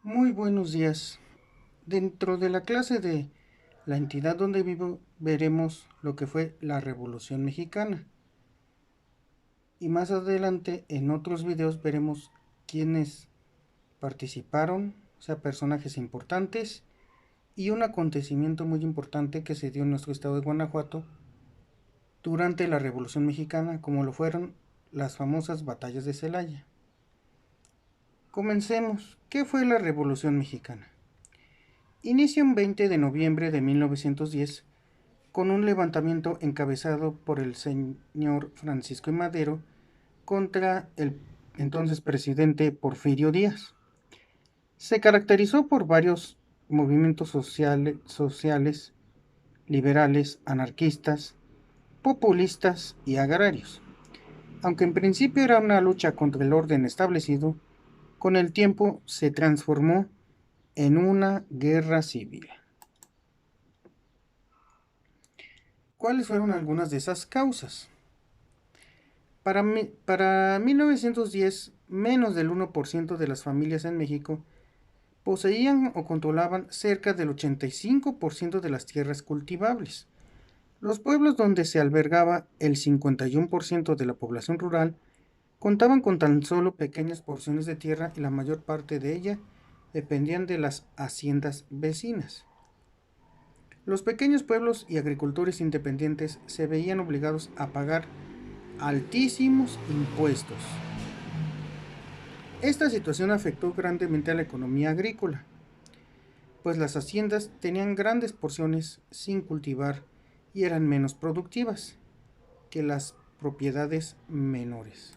Muy buenos días. Dentro de la clase de la entidad donde vivo veremos lo que fue la Revolución Mexicana. Y más adelante en otros videos veremos quiénes participaron, o sea, personajes importantes y un acontecimiento muy importante que se dio en nuestro estado de Guanajuato durante la Revolución Mexicana, como lo fueron las famosas batallas de Celaya. Comencemos. ¿Qué fue la Revolución Mexicana? Inicia un 20 de noviembre de 1910 con un levantamiento encabezado por el señor Francisco I. Madero contra el entonces presidente Porfirio Díaz. Se caracterizó por varios movimientos sociales, liberales, anarquistas, populistas y agrarios. Aunque en principio era una lucha contra el orden establecido, con el tiempo se transformó en una guerra civil. ¿Cuáles fueron algunas de esas causas? Para 1910, menos del 1% de las familias en México poseían o controlaban cerca del 85% de las tierras cultivables. Los pueblos donde se albergaba el 51% de la población rural contaban con tan solo pequeñas porciones de tierra y la mayor parte de ella dependían de las haciendas vecinas. Los pequeños pueblos y agricultores independientes se veían obligados a pagar altísimos impuestos. Esta situación afectó grandemente a la economía agrícola, pues las haciendas tenían grandes porciones sin cultivar y eran menos productivas que las propiedades menores.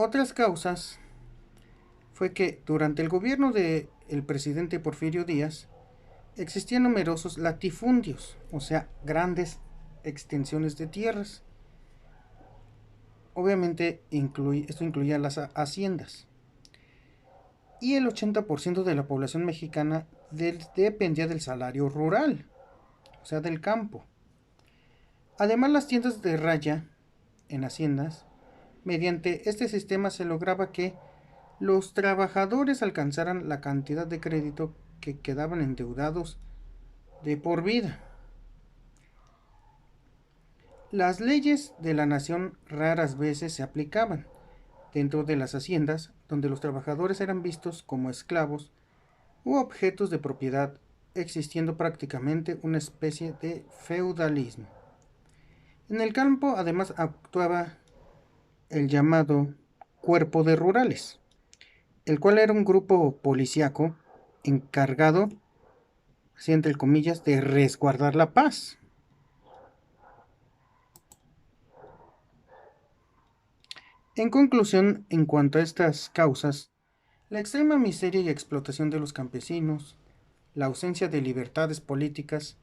Otras causas fue que durante el gobierno del presidente Porfirio Díaz existían numerosos latifundios, o sea, grandes extensiones de tierras. Obviamente esto incluía las haciendas. Y el 80% de la población mexicana dependía del salario rural, o sea, del campo. Además, las tiendas de raya en haciendas, mediante este sistema se lograba que los trabajadores alcanzaran la cantidad de crédito que quedaban endeudados de por vida. Las leyes de la nación raras veces se aplicaban dentro de las haciendas, donde los trabajadores eran vistos como esclavos u objetos de propiedad, existiendo prácticamente una especie de feudalismo. En el campo además actuaba el llamado Cuerpo de Rurales, el cual era un grupo policíaco encargado, así entre comillas, de resguardar la paz. En conclusión, en cuanto a estas causas, la extrema miseria y explotación de los campesinos, la ausencia de libertades políticas,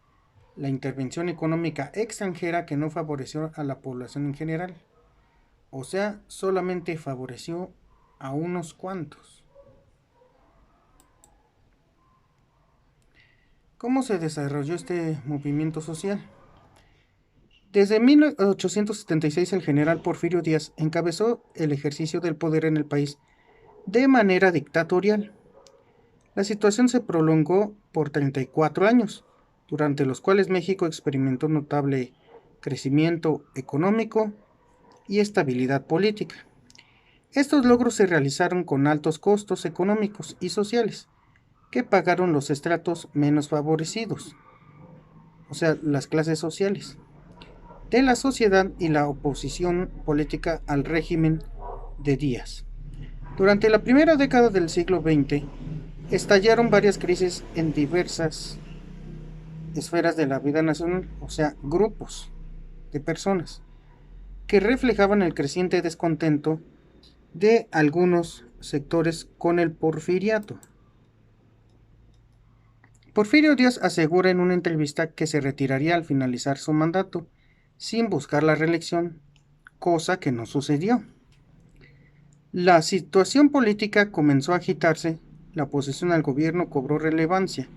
la intervención económica extranjera que no favoreció a la población en general, o sea, solamente favoreció a unos cuantos. ¿Cómo se desarrolló este movimiento social? Desde 1876 el general Porfirio Díaz encabezó el ejercicio del poder en el país de manera dictatorial. La situación se prolongó por 34 años, durante los cuales México experimentó notable crecimiento económico y estabilidad política. Estos logros se realizaron con altos costos económicos y sociales, que pagaron los estratos menos favorecidos, o sea, las clases sociales, de la sociedad y la oposición política al régimen de Díaz. Durante la primera década del siglo XX, estallaron varias crisis en diversas esferas de la vida nacional, o sea, grupos de personas, que reflejaban el creciente descontento de algunos sectores con el porfiriato. Porfirio Díaz asegura en una entrevista que se retiraría al finalizar su mandato, sin buscar la reelección, cosa que no sucedió. La situación política comenzó a agitarse, la oposición al gobierno cobró relevancia.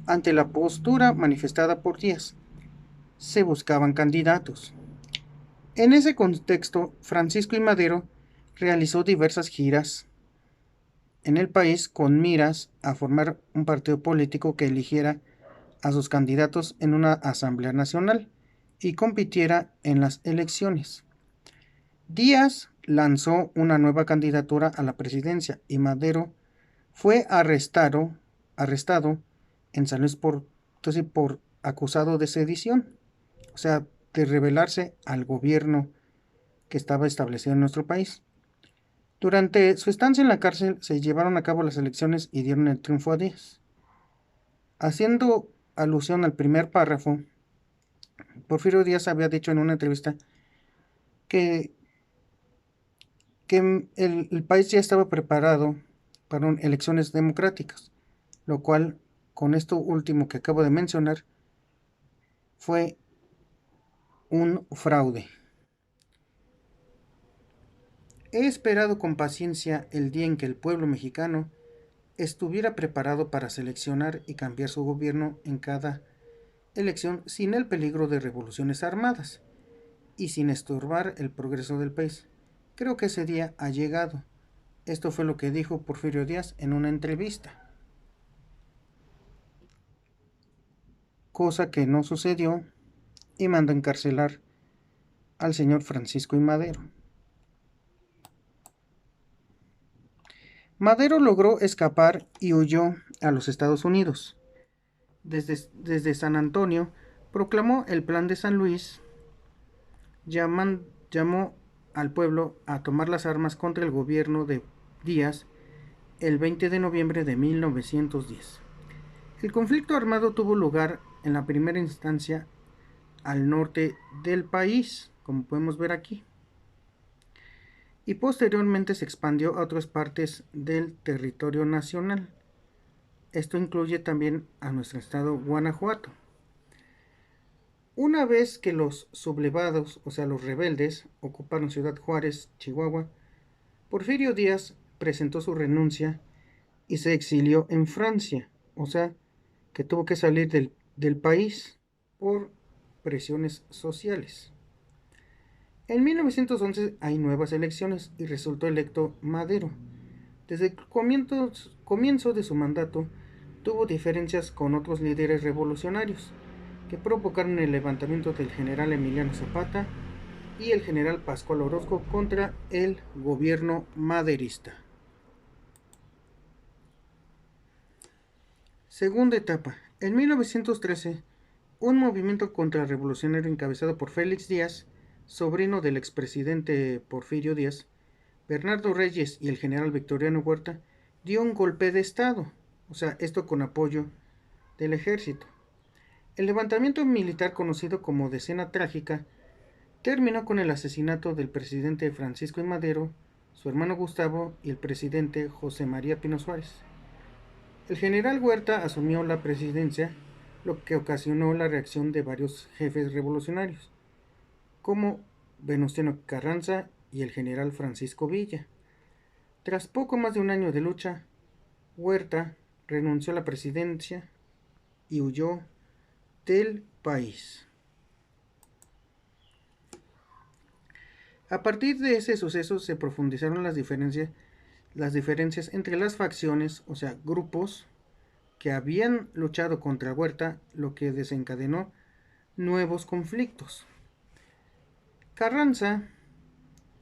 Ante la postura manifestada por Díaz, se buscaban candidatos. En ese contexto, Francisco I. Madero realizó diversas giras en el país con miras a formar un partido político que eligiera a sus candidatos en una Asamblea Nacional y compitiera en las elecciones. Díaz lanzó una nueva candidatura a la presidencia y Madero fue arrestado en San Luis Potosí por acusado de sedición, o sea, de rebelarse al gobierno que estaba establecido en nuestro país. Durante su estancia en la cárcel se llevaron a cabo las elecciones y dieron el triunfo a Díaz. Haciendo alusión al primer párrafo, Porfirio Díaz había dicho en una entrevista que, que el país ya estaba preparado para elecciones democráticas, lo cual, con esto último que acabo de mencionar, fue un fraude. He esperado con paciencia el día en que el pueblo mexicano estuviera preparado para seleccionar y cambiar su gobierno en cada elección sin el peligro de revoluciones armadas y sin estorbar el progreso del país. Creo que ese día ha llegado. Esto fue lo que dijo Porfirio Díaz en una entrevista, cosa que no sucedió y mandó encarcelar al señor Francisco I. Madero. Madero logró escapar y huyó a los Estados Unidos. Desde San Antonio proclamó el Plan de San Luis, llamó al pueblo a tomar las armas contra el gobierno de Díaz el 20 de noviembre de 1910. El conflicto armado tuvo lugar en la primera instancia al norte del país, como podemos ver aquí, y posteriormente se expandió a otras partes del territorio nacional. Esto incluye también a nuestro estado Guanajuato. Una vez que los sublevados, o sea los rebeldes, ocuparon Ciudad Juárez, Chihuahua, Porfirio Díaz presentó su renuncia y se exilió en Francia, o sea que tuvo que salir del país por presiones sociales. En 1911 hay nuevas elecciones y resultó electo Madero. Desde el comienzo de su mandato tuvo diferencias con otros líderes revolucionarios que provocaron el levantamiento del general Emiliano Zapata y el general Pascual Orozco contra el gobierno maderista. Segunda etapa. En 1913, un movimiento contrarrevolucionario encabezado por Félix Díaz, sobrino del expresidente Porfirio Díaz, Bernardo Reyes y el general Victoriano Huerta, dio un golpe de Estado, o sea, esto con apoyo del ejército. El levantamiento militar conocido como Decena Trágica terminó con el asesinato del presidente Francisco I. Madero, su hermano Gustavo y el presidente José María Pino Suárez. El general Huerta asumió la presidencia, lo que ocasionó la reacción de varios jefes revolucionarios, como Venustiano Carranza y el general Francisco Villa. Tras poco más de un año de lucha, Huerta renunció a la presidencia y huyó del país. A partir de ese suceso se profundizaron las diferencias entre las facciones, o sea, grupos que habían luchado contra Huerta, lo que desencadenó nuevos conflictos. Carranza,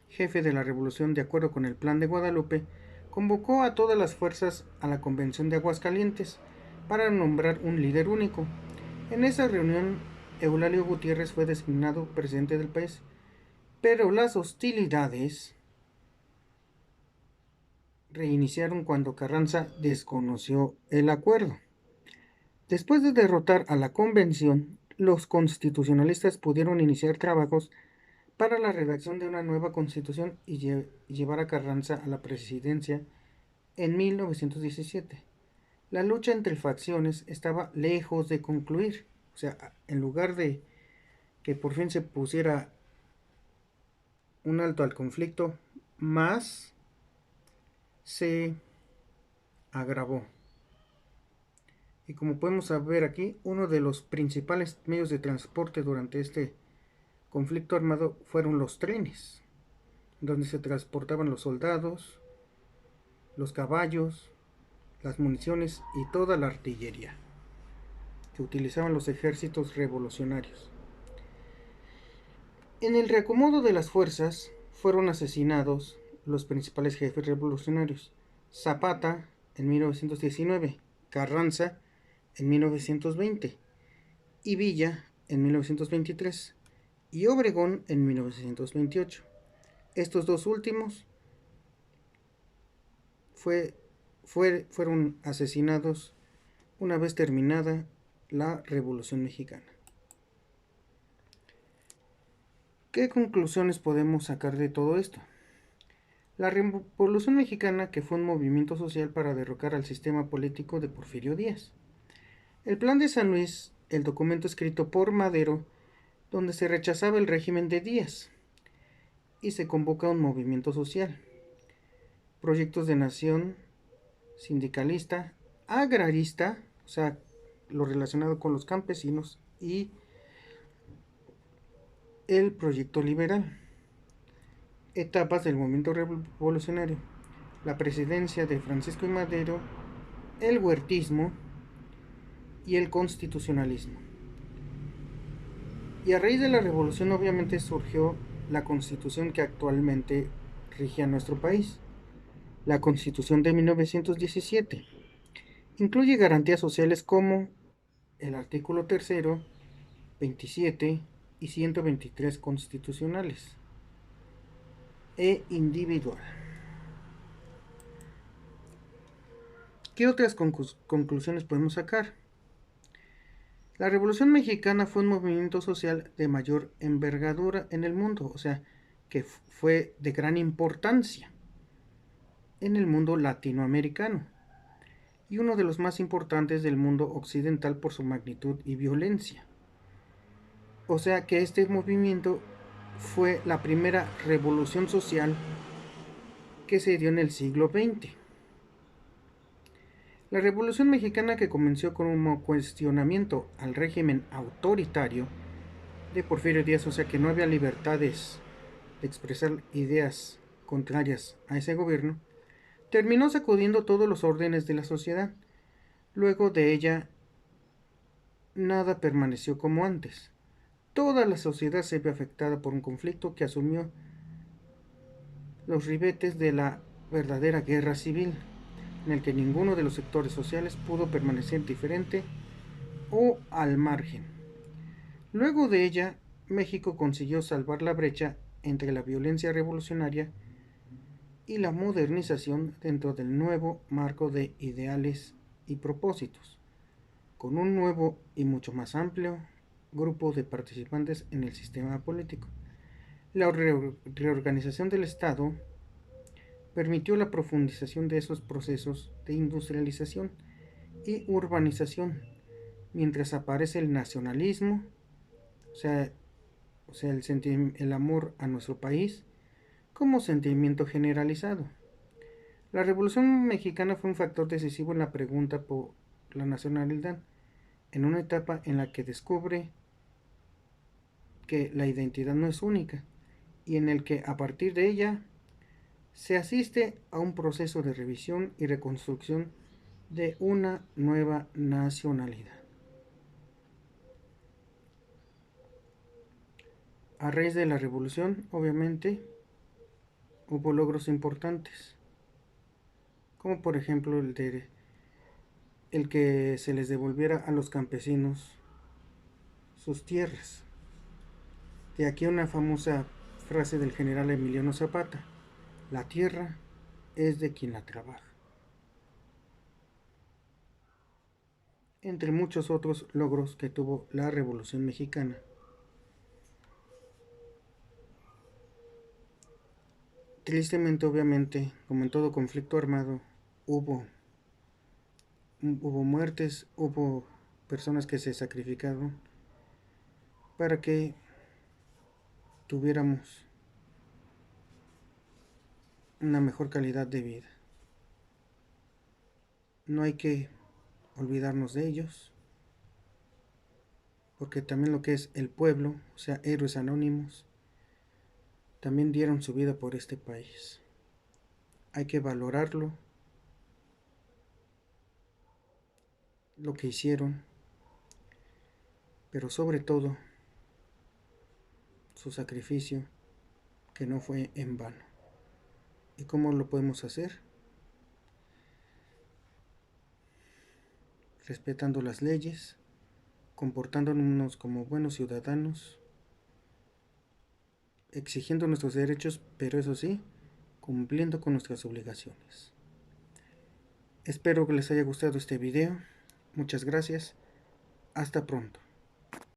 jefe de la revolución de acuerdo con el Plan de Guadalupe, convocó a todas las fuerzas a la Convención de Aguascalientes para nombrar un líder único. En esa reunión, Eulalio Gutiérrez fue designado presidente del país, pero las hostilidades reiniciaron cuando Carranza desconoció el acuerdo. Después de derrotar a la convención, los constitucionalistas pudieron iniciar trabajos para la redacción de una nueva constitución y llevar a Carranza a la presidencia en 1917. La lucha entre facciones estaba lejos de concluir, o sea, en lugar de que por fin se pusiera un alto al conflicto, más se agravó. Y como podemos ver aquí, uno de los principales medios de transporte durante este conflicto armado fueron los trenes, donde se transportaban los soldados, los caballos, las municiones y toda la artillería que utilizaban los ejércitos revolucionarios. En el reacomodo de las fuerzas fueron asesinados los principales jefes revolucionarios: Zapata en 1919, Carranza en 1920 y Villa en 1923 y Obregón en 1928. Estos dos últimos fueron asesinados una vez terminada la Revolución Mexicana. ¿Qué conclusiones podemos sacar de todo esto? La Revolución Mexicana, que fue un movimiento social para derrocar al sistema político de Porfirio Díaz. El Plan de San Luis, el documento escrito por Madero, donde se rechazaba el régimen de Díaz y se convoca un movimiento social. Proyectos de nación, sindicalista, agrarista, o sea, lo relacionado con los campesinos, y el proyecto liberal. Etapas del movimiento revolucionario: la presidencia de Francisco I. Madero, el huertismo y el constitucionalismo. Y a raíz de la revolución obviamente surgió la constitución que actualmente rige a nuestro país, la Constitución de 1917. Incluye garantías sociales como el artículo 3, 27 y 123 constitucionales e individual. ¿Qué otras conclusiones podemos sacar? La Revolución Mexicana fue un movimiento social de mayor envergadura en el mundo, o sea, que fue de gran importancia en el mundo latinoamericano y uno de los más importantes del mundo occidental por su magnitud y violencia. O sea que este movimiento fue la primera revolución social que se dio en el siglo XX. La Revolución Mexicana, que comenzó con un cuestionamiento al régimen autoritario de Porfirio Díaz, o sea que no había libertades de expresar ideas contrarias a ese gobierno, terminó sacudiendo todos los órdenes de la sociedad. Luego de ella, nada permaneció como antes. Toda la sociedad se vio afectada por un conflicto que asumió los ribetes de la verdadera guerra civil, en el que ninguno de los sectores sociales pudo permanecer diferente o al margen. Luego de ella, México consiguió salvar la brecha entre la violencia revolucionaria y la modernización dentro del nuevo marco de ideales y propósitos, con un nuevo y mucho más amplio grupo de participantes en el sistema político. La reorganización del Estado permitió la profundización de esos procesos de industrialización y urbanización, mientras aparece el nacionalismo, o sea el amor a nuestro país, como sentimiento generalizado. La Revolución Mexicana fue un factor decisivo en la pregunta por la nacionalidad, en una etapa en la que descubre que la identidad no es única y en el que a partir de ella se asiste a un proceso de revisión y reconstrucción de una nueva nacionalidad. A raíz de la revolución, obviamente, hubo logros importantes, como por ejemplo el que se les devolviera a los campesinos sus tierras. De aquí una famosa frase del general Emiliano Zapata: la tierra es de quien la trabaja. Entre muchos otros logros que tuvo la Revolución Mexicana. Tristemente, obviamente, como en todo conflicto armado, hubo muertes, hubo personas que se sacrificaron para que tuviéramos una mejor calidad de vida. No hay que olvidarnos de ellos, porque también lo que es el pueblo, o sea, héroes anónimos, también dieron su vida por este país. Hay que valorarlo lo que hicieron, pero sobre todo su sacrificio, que no fue en vano. ¿Y cómo lo podemos hacer? Respetando las leyes, comportándonos como buenos ciudadanos, exigiendo nuestros derechos, pero eso sí, cumpliendo con nuestras obligaciones. Espero que les haya gustado este video. Muchas gracias. Hasta pronto.